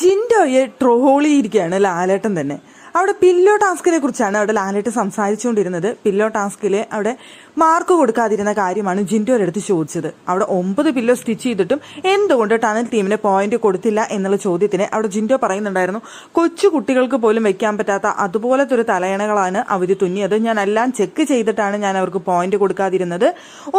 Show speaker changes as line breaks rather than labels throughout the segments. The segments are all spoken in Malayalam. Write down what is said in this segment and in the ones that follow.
ജിൻഡോയെ ട്രോളിയിരിക്കുകയാണ് ലാലേട്ടൻ തന്നെ. അവിടെ പില്ലോ ടാസ്കിനെ കുറിച്ചാണ് അവിടെ ലാലേട്ടൻ സംസാരിച്ചുകൊണ്ടിരുന്നത്. പില്ലോ ടാസ്കിലെ അവിടെ മാർക്ക് കൊടുക്കാതിരുന്ന കാര്യമാണ് ജിൻഡോയുടെ അടുത്ത് ചോദിച്ചത്. അവിടെ 9 പില്ലോ സ്റ്റിച്ച് ചെയ്തിട്ടും എന്തുകൊണ്ട് ടണൽ ടീമിന് പോയിന്റ് കൊടുത്തില്ല എന്നുള്ള ചോദ്യത്തിന് അവിടെ ജിൻഡോ പറയുന്നുണ്ടായിരുന്നു, കൊച്ചു കുട്ടികൾക്ക് പോലും വെക്കാൻ പറ്റാത്ത അതുപോലത്തെ ഒരു തലയണകളാണ് അവർ തുന്നിയത്. ഞാൻ എല്ലാം ചെക്ക് ചെയ്തിട്ടാണ് ഞാൻ അവർക്ക് പോയിന്റ് കൊടുക്കാതിരുന്നത്.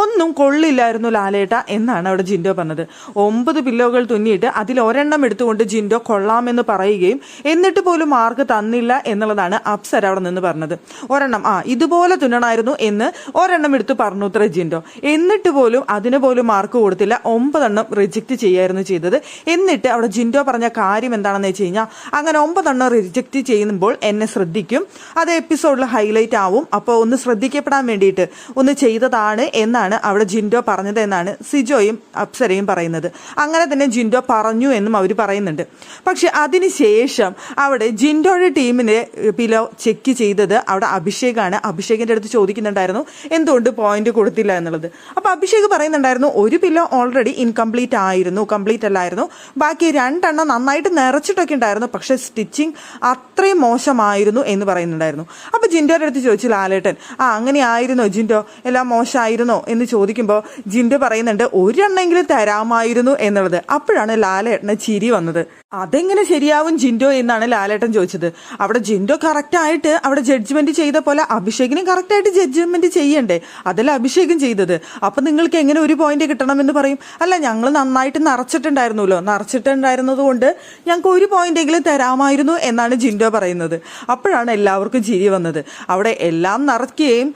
ഒന്നും കൊള്ളില്ലായിരുന്നു ലാലേട്ട എന്നാണ് അവിടെ ജിൻഡോ പറഞ്ഞത്. 9 പില്ലോകൾ തുന്നിയിട്ട് അതിൽ ഒരെണ്ണം എടുത്തുകൊണ്ട് ജിൻഡോ കൊള്ളാമെന്ന് പറയുകയും എന്നിട്ട് പോലും മാർക്ക് തന്നില്ല എന്നുള്ളതാണ് അപ്സര അവിടെ നിന്ന് പറഞ്ഞത്. ഒരെണ്ണം ഇതുപോലെ തുന്നണമായിരുന്നു എന്ന് ഒരെണ്ണം എടുത്ത് പറഞ്ഞു ഉത്തര ജിൻഡോ. എന്നിട്ട് പോലും അതിന് പോലും മാർക്ക് കൊടുത്തില്ല. 9 എണ്ണം റിജക്ട് ചെയ്യായിരുന്നു ചെയ്തത്. എന്നിട്ട് അവിടെ ജിൻഡോ പറഞ്ഞ കാര്യം എന്താണെന്ന് വെച്ച് കഴിഞ്ഞാൽ, അങ്ങനെ 9 എണ്ണം റിജക്ട് ചെയ്യുമ്പോൾ എന്നെ ശ്രദ്ധിക്കും, അത് എപ്പിസോഡിൽ ഹൈലൈറ്റ് ആവും, അപ്പോൾ ഒന്ന് ശ്രദ്ധിക്കപ്പെടാൻ വേണ്ടിയിട്ട് ഒന്ന് ചെയ്തതാണ് എന്നാണ് അവിടെ ജിൻഡോ പറഞ്ഞത് എന്നാണ് സിജോയും അപ്സരയും പറയുന്നത്. അങ്ങനെ തന്നെ ജിൻഡോ പറഞ്ഞു എന്നും അവർ പറയുന്നുണ്ട്. പക്ഷെ അതിനുശേഷം അവിടെ ജിൻഡോയുടെ ടീമിനെ പിലോ ചെക്ക് ചെയ്തത് അവിടെ അഭിഷേകാണ്. അഭിഷേകിന്റെ അടുത്ത് ചോദിക്കുന്നുണ്ടായിരുന്നു എന്തുകൊണ്ട് പോയിന്റ് കൊടുത്തില്ല എന്നുള്ളത്. അപ്പൊ അഭിഷേക് പറയുന്നുണ്ടായിരുന്നു, ഒരു പില്ലോ ഓൾറെഡി ഇൻകംപ്ലീറ്റ് ആയിരുന്നു, കംപ്ലീറ്റ് അല്ലായിരുന്നു, ബാക്കി 2 എണ്ണം നന്നായിട്ട് നിറച്ചിട്ടൊക്കെ ഉണ്ടായിരുന്നു, പക്ഷെ സ്റ്റിച്ചിങ് അത്രയും മോശമായിരുന്നു എന്ന് പറയുന്നുണ്ടായിരുന്നു. അപ്പൊ ജിൻഡോയുടെ അടുത്ത് ചോദിച്ചു ലാലേട്ടൻ, അങ്ങനെ ആയിരുന്നോ ജിൻഡോ, എല്ലാം മോശമായിരുന്നോ എന്ന് ചോദിക്കുമ്പോൾ ജിൻഡോ പറയുന്നുണ്ട്, ഒരെണ്ണെങ്കിലും തരാമായിരുന്നു എന്നുള്ളത്. അപ്പോഴാണ് ലാലേട്ടന് ചിരി വന്നത്. അതെങ്ങനെ ശരിയാവും ജിൻഡോ എന്നാണ് ലാലേട്ടൻ ചോദിച്ചത്. അവിടെ ജിൻഡോ കറക്റ്റായിട്ട് അവിടെ ജഡ്ജ്മെന്റ് ചെയ്ത പോലെ അഭിഷേകിനും കറക്റ്റായിട്ട് ജഡ്ജ്മെന്റ് ചെയ്യണ്ടേ, അതല്ല അഭിഷേകം ചെയ്തത്. അപ്പൊ നിങ്ങൾക്ക് എങ്ങനെ ഒരു പോയിന്റ് കിട്ടണമെന്ന് പറയും? അല്ല, ഞങ്ങൾ നന്നായിട്ട് നിറച്ചിട്ടുണ്ടായിരുന്നത് കൊണ്ട് ഞങ്ങൾക്ക് ഒരു പോയിന്റ് എങ്കിലും തരാമായിരുന്നു എന്നാണ് ജിൻഡോ പറയുന്നത്. അപ്പോഴാണ് എല്ലാവർക്കും ചിരി വന്നത്. അവിടെ എല്ലാം നിറയ്ക്കുകയും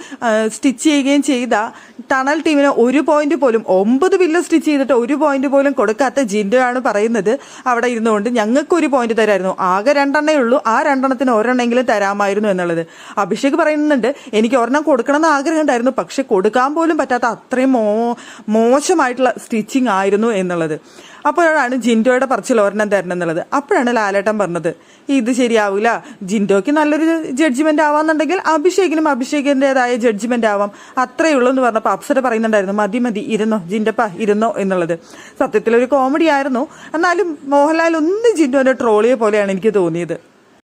സ്റ്റിച്ച് ചെയ്യുകയും ചെയ്ത ടണൽ ടീമിന് ഒരു പോയിന്റ് പോലും 9 പില്ലോ സ്റ്റിച്ച് ചെയ്തിട്ട് ഒരു പോയിന്റ് പോലും കൊടുക്കാത്ത ജിൻഡോ ആണ് പറയുന്നത്, അവിടെ ഇരുന്നുകൊണ്ട് ഞങ്ങൾക്ക് ഒരു പോയിന്റ് തരായിരുന്നു, ആകെ 2 എണ്ണേ ഉള്ളൂ, ആ 2 എണ്ണത്തിന് ഒരെണ്ണെങ്കിലും തരാമായിരുന്നു എന്നുള്ളത്. അഭിഷേക് പറയുന്നുണ്ട്, എനിക്ക് ഒരെണ്ണം കൊടുക്കണമെന്ന് ആഗ്രഹം ഉണ്ടായിരുന്നു, പക്ഷെ കൊടുക്കാൻ പോലും പറ്റാത്ത അത്രയും മോശമായിട്ടുള്ള സ്റ്റിച്ചിങ് ആയിരുന്നു എന്നുള്ളത്. അപ്പോഴാണ് ജിൻഡോയുടെ പറച്ചിൽ ഒരെണ്ണം തരണം എന്നുള്ളത്. അപ്പോഴാണ് ലാലേട്ടൻ പറഞ്ഞത്, ഇത് ശരിയാവില്ല, ജിൻഡോയ്ക്ക് നല്ലൊരു ജഡ്ജ്മെന്റ് ആവാന്നുണ്ടെങ്കിൽ അഭിഷേകിനും അഭിഷേകിൻ്റെതായ ജഡ്ജ്മെന്റ് ആവാം, അത്രയേ ഉള്ളൂ എന്ന് പറഞ്ഞപ്പോൾ അപ്സര പറയുന്നുണ്ടായിരുന്നു, മതി ഇരുന്നോ ജിൻഡപ്പ ഇരുന്നോ എന്നുള്ളത്. സത്യത്തിലൊരു കോമഡി ആയിരുന്നു. എന്നാലും മോഹൻലാൽ ഒന്ന് ജിൻഡോന്റെ ട്രോളിയെ പോലെയാണ് എനിക്ക് തോന്നിയത്.